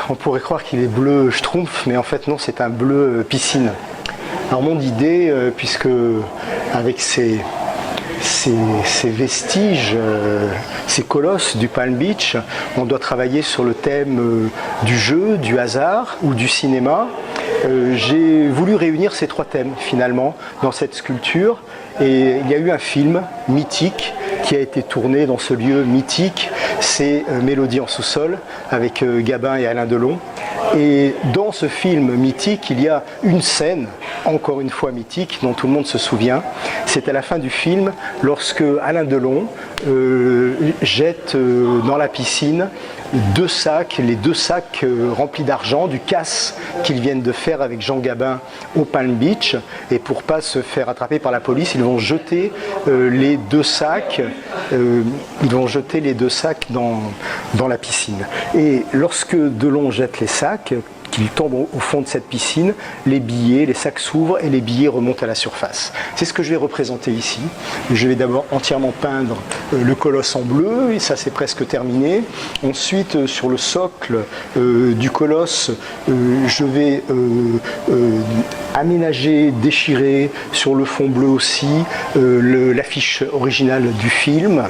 on pourrait croire qu'il est bleu schtroumpf, mais en fait non, c'est un bleu piscine. Alors mon idée, puisque avec ces vestiges, ces colosses du Palm Beach, on doit travailler sur le thème du jeu, du hasard ou du cinéma. J'ai voulu réunir ces trois thèmes finalement dans cette sculpture, et il y a eu un film mythique qui a été tourné dans ce lieu mythique, c'est Mélodie en sous-sol avec Gabin et Alain Delon. Et dans ce film mythique, il y a une scène, encore une fois mythique, dont tout le monde se souvient. C'est à la fin du film, lorsque Alain Delon jette dans la piscine les deux sacs remplis d'argent du casse qu'ils viennent de faire avec Jean Gabin au Palm Beach. Et pour ne pas se faire attraper par la police, ils vont jeter les deux sacs dans la piscine. Et lorsque Delon jette les sacs, qu'il tombe au fond de cette piscine, les sacs s'ouvrent et les billets remontent à la surface. C'est ce que je vais représenter ici. Je vais d'abord entièrement peindre le colosse en bleu, et ça c'est presque terminé. Ensuite, sur le socle du colosse, je vais aménager, déchirer sur le fond bleu aussi l'affiche originale du film.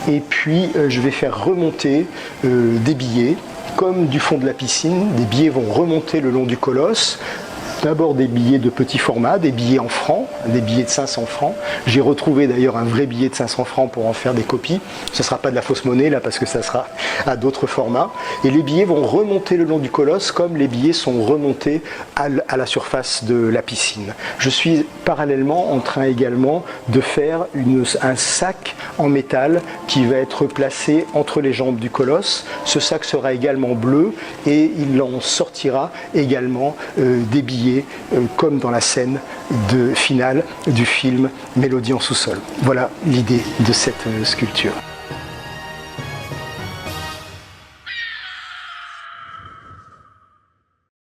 Et puis je vais faire remonter des billets. Comme du fond de la piscine, des billets vont remonter le long du colosse. D'abord des billets de petit format, des billets en francs, des billets de 500 francs. J'ai retrouvé d'ailleurs un vrai billet de 500 francs pour en faire des copies. Ce ne sera pas de la fausse monnaie là parce que ça sera à d'autres formats. Et les billets vont remonter le long du colosse comme les billets sont remontés à la surface de la piscine. Je suis parallèlement en train également de faire un sac en métal qui va être placé entre les jambes du colosse. Ce sac sera également bleu et il en sortira également des billets comme dans la scène finale du film Mélodie en sous-sol. Voilà l'idée de cette sculpture.